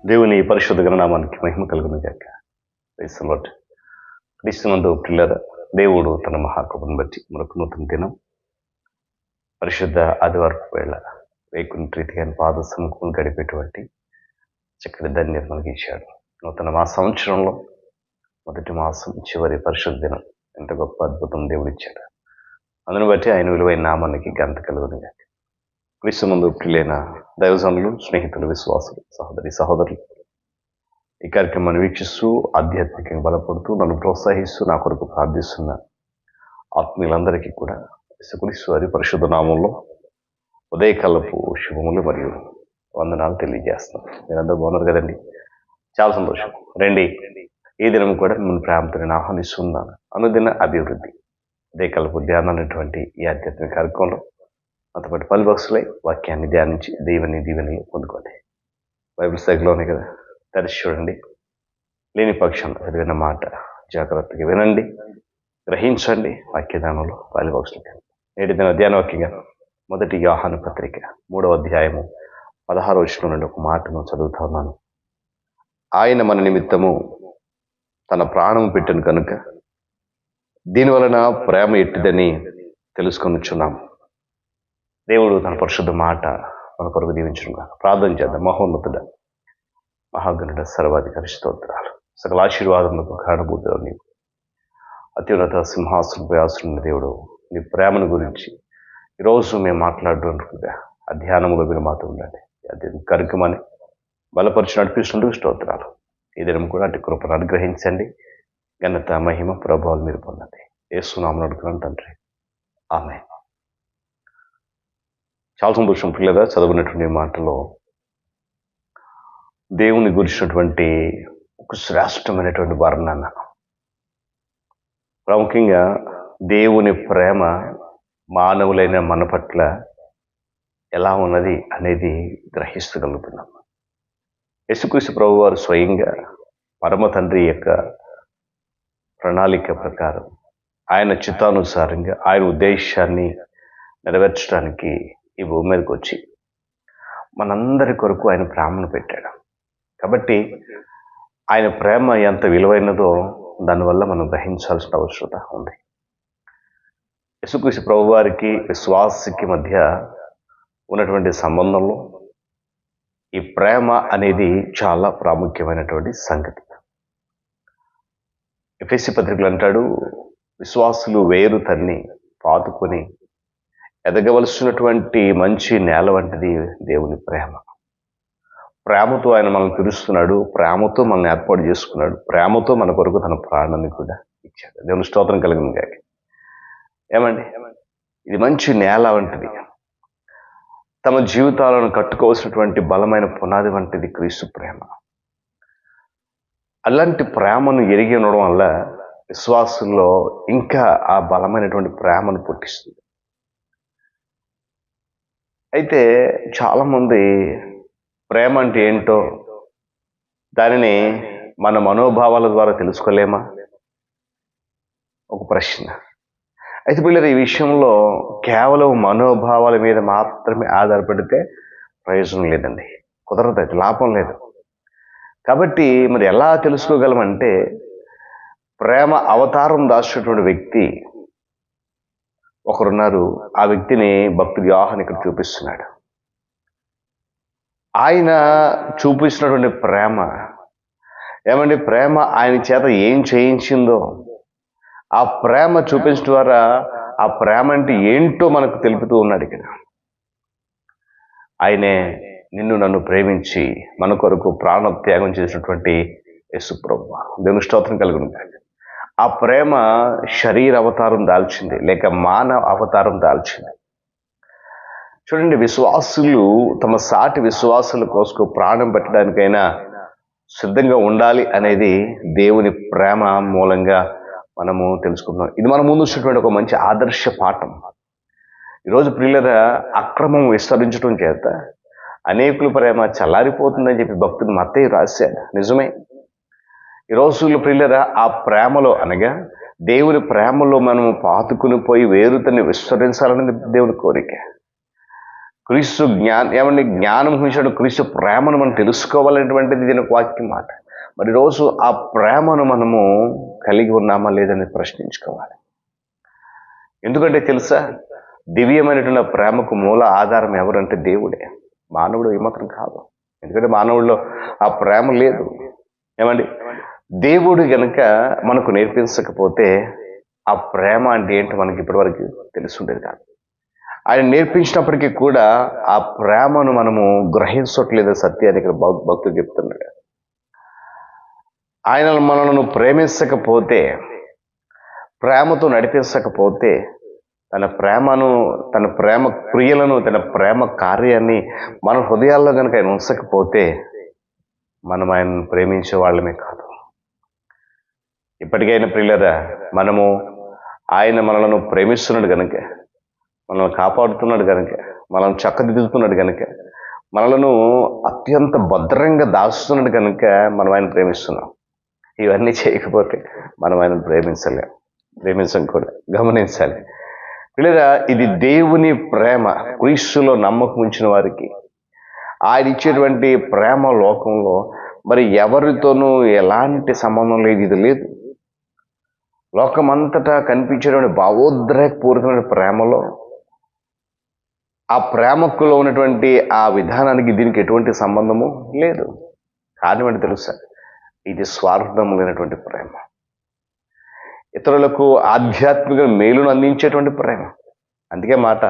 దేవుని పరిశుద్ధ గణనామానికి మహిమ కలుగును గాక. Praise the lord. క్రీస్తునందు ప్రియులారా, దేవుడు తన మహాకృపను బట్టి మరొక నూతన దినం పరిశుద్ధ ఆదివారపు వేళ వైకుంఠ రీతిగా పాద సముఖం గడిపేటువంటి చక్కటి ధన్యత మనకి ఇచ్చాడు. నూతన మా సంవత్సరంలో మొదటి మాసం చివరి పరిశుద్ధ దినం ఎంత గొప్ప అద్భుతం దేవుడు ఇచ్చాడు. అందును బట్టి ఆయన విలువైన నామానికి ఘనత కలుగును గాక. క్రీస్తునందు ప్రియులైన దైవజనులు, స్నేహితులు, విశ్వాసులు, సహోదరులు ఈ కార్యక్రమాన్ని వీక్షిస్తూ ఆధ్యాత్మికంగా బలపడుతూ నన్ను ప్రోత్సహిస్తూ నా కొరకు ప్రార్థిస్తున్న ఆత్మీయులందరికీ కూడా యేసుక్రీస్తు వారి పరిశుద్ధ నామంలో ఉదయకాలపు శుభములు మరియు వందనాలు తెలియజేస్తున్నాను. మీరందరూ బాగున్నారు కదండి? చాలా సంతోషం. రండి, ఈ దినం కూడా మిమ్మల్ని ప్రేమతో నేను ఆహ్వానిస్తున్నాను. అనుదిన అభివృద్ధి ఉదయకాలపు ధ్యానం అనేటువంటి ఈ ఆధ్యాత్మిక కార్యక్రమంలో నాతో పాటు 10 బాక్సులై వాక్యాన్ని ధ్యానించి దీవెని పొందుకోండి. బైబిల్ సైకిల్లోనే కదా, తెరిచి చూడండి. లేని పక్షంలో చదివిన మాట జాగ్రత్తగా వినండి, గ్రహించండి. వాక్యదానంలో 10 బాక్సులు. నేటి దిన ధ్యాన వాక్యంగా 1 యోహాను పత్రిక 3వ అధ్యాయము 16వ వచనం నుండి ఒక మాటను చదువుతా ఉన్నాను. ఆయన మన నిమిత్తము తన ప్రాణం పెట్టను కనుక దీనివలన ప్రేమ ఎట్టిదని తెలుసుకొనిచున్నాము. దేవుడు తన పరిశుద్ధ మాట మన కొరకు దీవించుగా. ప్రార్థన చేద్దాం. మహోన్నతుడ, మహాగణుడ, సర్వాధికారి స్తోత్రాలు, సకల ఆశీర్వాదములకు కారణభూతులు నీవు. అత్యున్నత సింహాసనపై ఆశ్రయున్న దేవుడు, నీ ప్రేమను గురించి ఈరోజు మేము మాట్లాడుతుండగా ఆ ధ్యానములో మీరు మాతో ఉండండి. అదే కార్యక్రమాన్ని బలపరిచి నడిపిస్తుండగా స్తోత్రాలు. ఈ దినం కూడా అటు కృపను అనుగ్రహించండి. ఘనత, మహిమ, ప్రభావాలు మీరు పొందండి. యేసునామమున అడుగుతున్నాను తండ్రి, ఆమేన్. చాలా సంతోషం పిల్లగా చదువుకున్నటువంటి మాటలో దేవుని గురించినటువంటి ఒక శ్రేష్టమైనటువంటి వర్ణన, ప్రాముఖ్యంగా దేవుని ప్రేమ మానవులైన మన పట్ల ఎలా ఉన్నది అనేది గ్రహిస్తగలుగుతున్నాం. యేసుక్రీస్తు ప్రభువారు స్వయంగా పరమ తండ్రి యొక్క ప్రణాళిక ప్రకారం ఆయన చిత్తానుసారంగా ఆయన ఉద్దేశాన్ని నెరవేర్చడానికి ఈ భూమి మీదకి వచ్చి మనందరి కొరకు ఆయన ప్రేమను పెట్టాడు. కాబట్టి ఆయన ప్రేమ ఎంత విలువైనదో దానివల్ల మనం గ్రహించాల్సిన అవసరత ఉంది. యేసుక్రీస్తు ప్రభువారికి విశ్వాసికి మధ్య ఉన్నటువంటి సంబంధంలో ఈ ప్రేమ అనేది చాలా ప్రాముఖ్యమైనటువంటి సంగతి. ఎఫెసీ పత్రికలు అంటాడు, విశ్వాసులు వేరు తన్ని పాతుకొని ఎదగవలసినటువంటి మంచి నేల వంటిది దేవుని ప్రేమ. ప్రేమతో ఆయన మనల్ని పిలుస్తున్నాడు, ప్రేమతో మనల్ని ఏర్పాటు చేసుకున్నాడు, ప్రేమతో మన కొరకు తన ప్రాణాన్ని కూడా ఇచ్చాడు. దేవుని స్తోత్రం కలిగింది కాక. ఏమండి, ఇది మంచి నేల వంటిది. తమ జీవితాలను కట్టుకోవాల్సినటువంటి బలమైన పునాది వంటిది క్రీస్తు ప్రేమ. అలాంటి ప్రేమను ఎరిగి ఉండడం వల్ల విశ్వాసుల్లో ఇంకా ఆ బలమైనటువంటి ప్రేమను పుట్టిస్తుంది. అయితే చాలామంది ప్రేమ అంటే ఏంటో దానిని మన మనోభావాల ద్వారా తెలుసుకోలేమా? ఒక ప్రశ్న. అయితే పిల్లలు, ఈ విషయంలో కేవలం మనోభావాల మీద మాత్రమే ఆధారపడితే ప్రయోజనం లేదండి, కుదరదు, అయితే లాభం లేదు. కాబట్టి మరి ఎలా తెలుసుకోగలమంటే, ప్రేమ అవతారం దాచేటువంటి వ్యక్తి ఒకరున్నారు. ఆ వ్యక్తిని భక్తుడు యోహాను ఇక్కడ చూపిస్తున్నాడు. ఆయన చూపిస్తున్నటువంటి ప్రేమ ఏమండి, ప్రేమ ఆయన చేత ఏం చేయించిందో ఆ ప్రేమ చూపించడం ద్వారా ఆ ప్రేమ అంటే ఏంటో మనకు తెలుపుతూ ఉన్నాడు ఇక్కడ. ఆయనే నిన్ను నన్ను ప్రేమించి మన కొరకు ప్రాణత్యాగం చేసినటువంటి యేసు ప్రభువు. దేవుని స్తోత్రం కలుగును. ఆ ప్రేమ శరీర అవతారం దాల్చింది, లేక మానవ అవతారం దాల్చింది. చూడండి, విశ్వాసులు తమ సాటి విశ్వాసుల కోసం ప్రాణం పెట్టడానికైనా సిద్ధంగా ఉండాలి అనేది దేవుని ప్రేమ మూలంగా మనము తెలుసుకుంటున్నాం. ఇది మన ముందు వచ్చినటువంటి ఒక మంచి ఆదర్శ పాఠం. ఈరోజు ప్రియులరా, అక్రమం విస్తరించడం చేత అనేకుల ప్రేమ చల్లారిపోతుందని చెప్పి భక్తుడు మత్తయి రాశాడు. నిజమే. ఈ రోజుల్లో ప్రియులరా, ఆ ప్రేమలో అనగా దేవుని ప్రేమలో మనము పాతుకుని పోయి వేరుతని విస్తరించాలని దేవుని కోరిక. క్రీస్తు జ్ఞానం గురించిన క్రీస్తు ప్రేమను మనం తెలుసుకోవాలనేటువంటిది దీని ఒక వాక్యం మాట. మరి రోజు ఆ ప్రేమను మనము కలిగి ఉన్నామా లేదని ప్రశ్నించుకోవాలి. ఎందుకంటే తెలుసా, దివ్యమైనటువంటి ప్రేమకు మూల ఆధారం ఎవరంటే దేవుడే, మానవుడు ఏమాత్రం కాదు. ఎందుకంటే మానవుడిలో ఆ ప్రేమ లేదు. ఏమండి, దేవుడు గనక మనకు నేర్పించకపోతే ఆ ప్రేమ అంటే ఏంటో మనకి ఇప్పటివరకు తెలుసుండేది కాదు. ఆయన నేర్పించినప్పటికీ కూడా ఆ ప్రేమను మనము గ్రహించట్లేదు సత్యాన్ని ఇక్కడ భక్తుడు చెప్తున్నాడు. ఆయన మనల్ని ప్రేమించకపోతే, ప్రేమతో నడిపించకపోతే, తన ప్రేమ క్రియలను, తన ప్రేమ కార్యాన్ని మన హృదయాల్లో కనుక ఆయన ఉంచకపోతే మనం ఆయనను ప్రేమించే వాళ్ళమే కాదు. ఇప్పటికైనా ప్రియులరా, మనము ఆయన మనలను ప్రేమిస్తున్నాడు కనుక, మనల్ని కాపాడుతున్నాడు కనుక, మనల్ని చక్కదిద్దుతున్నాడు కనుక, మనలను అత్యంత భద్రంగా దాస్తున్నాడు కనుక మనం ఆయన ప్రేమిస్తున్నాం. ఇవన్నీ చేయకపోతే మనం ఆయన ప్రేమించం కూడా. గమనించాలి పిల్లరా, ఇది దేవుని ప్రేమ. క్రీస్తులో నమ్మకం ఉంచిన వారికి ఆయన ఇచ్చేటువంటి ప్రేమ లోకంలో మరి ఎవరితోనూ ఎలాంటి సంబంధం లేదు. ఇది లేదు. లోకమంతటా కనిపించేటువంటి భావోద్రేకపూరితమైన ప్రేమలో, ఆ ప్రేమకులో ఉన్నటువంటి ఆ విధానానికి దీనికి ఎటువంటి సంబంధము లేదు. కారణం ఏంటి తెలుసా? ఇది స్వార్థం లేనటువంటి ప్రేమ, ఇతరులకు ఆధ్యాత్మిక మేలును అందించేటువంటి ప్రేమ. అందుకే మాట,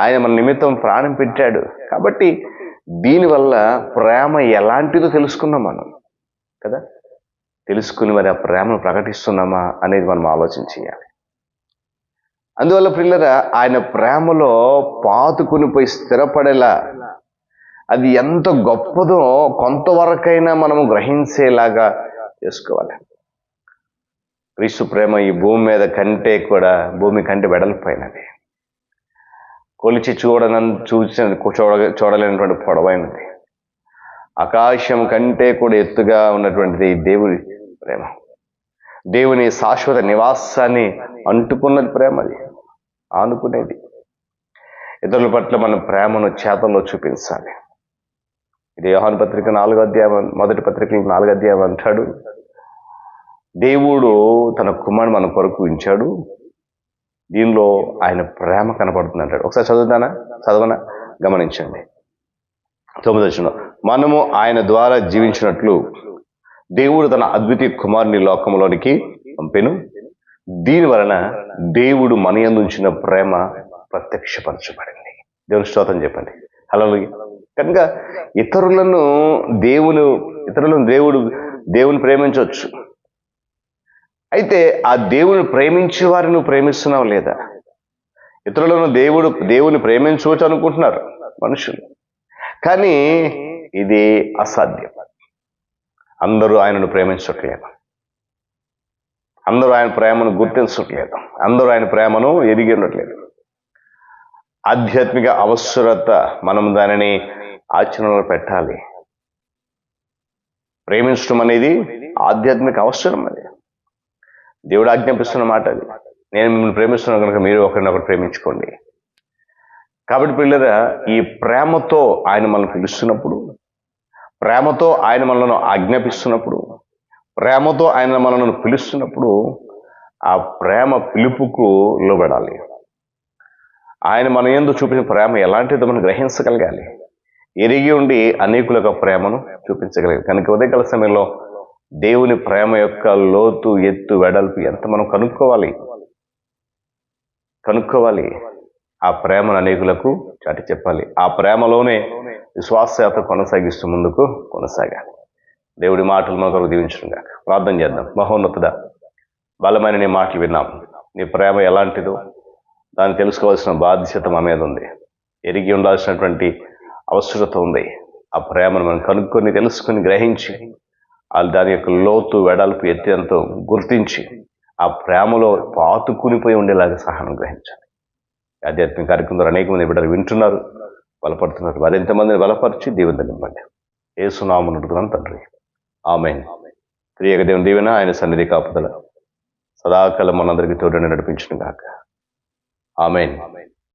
ఆయన మన నిమిత్తం ప్రాణం పెట్టాడు. కాబట్టి దీనివల్ల ప్రేమ ఎలాంటిదో తెలుసుకున్నాం మనం కదా. తెలుసుకుని మరి ఆ ప్రేమను ప్రకటిస్తున్నామా అనేది మనం ఆలోచన చేయాలి. అందువల్ల పిల్లరా, ఆయన ప్రేమలో పాతుకుని పోయి స్థిరపడేలా, అది ఎంత గొప్పదో కొంతవరకైనా మనము గ్రహించేలాగా చేసుకోవాలి. క్రీస్తు ప్రేమ ఈ భూమి మీద కంటే కూడా, భూమి కంటే వెడల్పైనది, కొలిచి చూడలేనటువంటి పొడవైనది, ఆకాశం కంటే కూడా ఎత్తుగా ఉన్నటువంటిది దేవుని ప్రేమ. దేవుని శాశ్వత నివాసాన్ని అంటుకున్నది ప్రేమ, అది ఆనుకునేది. ఇతరుల పట్ల మన ప్రేమను చేతల్లో చూపించాలి. ఇది యోహాను పత్రిక 4వ అధ్యాయం, మొదటి పత్రికలు 4వ అధ్యాయం అంటాడు, దేవుడు తన కుమారుడు మన కొరకు ఉంచాడు, దీనిలో ఆయన ప్రేమ కనపడుతుంది అంటాడు. ఒకసారి చదవనా? గమనించండి. 9వ వచనం, మనము ఆయన ద్వారా జీవించినట్లు దేవుడు తన అద్వితీయ కుమారుని లోకంలోనికి పంపెను, దీని వలన దేవుడు మన యందు ఉంచిన ప్రేమ ప్రత్యక్షపరచబడింది. దేవుని స్తోత్రం చెప్పండి. హల్లెలూయా. కనుక ఇతరులను దేవుని ప్రేమించవచ్చు. అయితే ఆ దేవుని ప్రేమించే వారిని నువ్వు ప్రేమిస్తున్నావు లేదా? ఇతరులను దేవుని ప్రేమించవచ్చు అనుకుంటున్నారు మనుషులు, కానీ ఇది అసాధ్యం. అందరూ ఆయనను ప్రేమించట్లేదు, అందరూ ఆయన ప్రేమను గుర్తించట్లేదు, అందరూ ఆయన ప్రేమను ఎరిగి ఉండట్లేదు. ఆధ్యాత్మిక అవసరత, మనం దానిని ఆచరణలో పెట్టాలి. ప్రేమించడం అనేది ఆధ్యాత్మిక అవసరం. అది దేవుడు ఆజ్ఞాపిస్తున్న మాట. అది నేను మిమ్మల్ని ప్రేమిస్తున్నాను కనుక మీరు ఒకరినొకరు ప్రేమించుకోండి. కాబట్టి పిల్లరా, ఈ ప్రేమతో ఆయన మనల్ని పిలుస్తున్నప్పుడు, ప్రేమతో ఆయన మనలను ఆజ్ఞాపిస్తున్నప్పుడు, ప్రేమతో ఆయన మనలను పిలుస్తున్నప్పుడు ఆ ప్రేమ పిలుపుకు లోబడాలి. ఆయన మన యందు చూపిన ప్రేమ ఎలాంటిదో మనం గ్రహించగలగాలి. ఎరిగి ఉండి అనేకులకు ప్రేమను చూపించగలిగాలి. కనుక ఉదయకాల సమయంలో దేవుని ప్రేమ యొక్క లోతు, ఎత్తు, వెడల్పు ఎంత మనం కనుక్కోవాలి. ఆ ప్రేమను అనేకులకు చాటి చెప్పాలి. ఆ ప్రేమలోనే విశ్వాసయాత్ర కొనసాగిస్తూ ముందుకు కొనసాగాలి. దేవుడి మాటలు మనకు దీవించడం గాక. ప్రార్థన చేద్దాం. మహోన్నతుడా, బలమైన నీ మాటలు విన్నాం. నీ ప్రేమ ఎలాంటిదో దాన్ని తెలుసుకోవాల్సిన బాధ్యత మా మీద ఉంది. ఎరిగి ఉండాల్సినటువంటి అవసరత ఉంది. ఆ ప్రేమను మనం కనుక్కొని, తెలుసుకొని, గ్రహించి దాని యొక్క లోతు, వెడల్పు, ఎత్తు గుర్తించి ఆ ప్రేమలో పాతుకునిపోయి ఉండేలాగా సహాయం గ్రహించాలి. ఆధ్యాత్మిక కార్యక్రమం ద్వారా అనేక మంది బిడ్డలు వింటున్నారు, బలపడుతున్నారు. మరింతమందిని బలపరిచి దీవెన నింపండి. యేసు నామమున అడుగుతున్నాను తండ్రి, ఆమేన్. త్రియక దేవుని దీవెన, ఆయన సన్నిధి కాపుదల సదాకాలం మనందరికీ తోడుని నడిపించును గాక. ఆమేన్.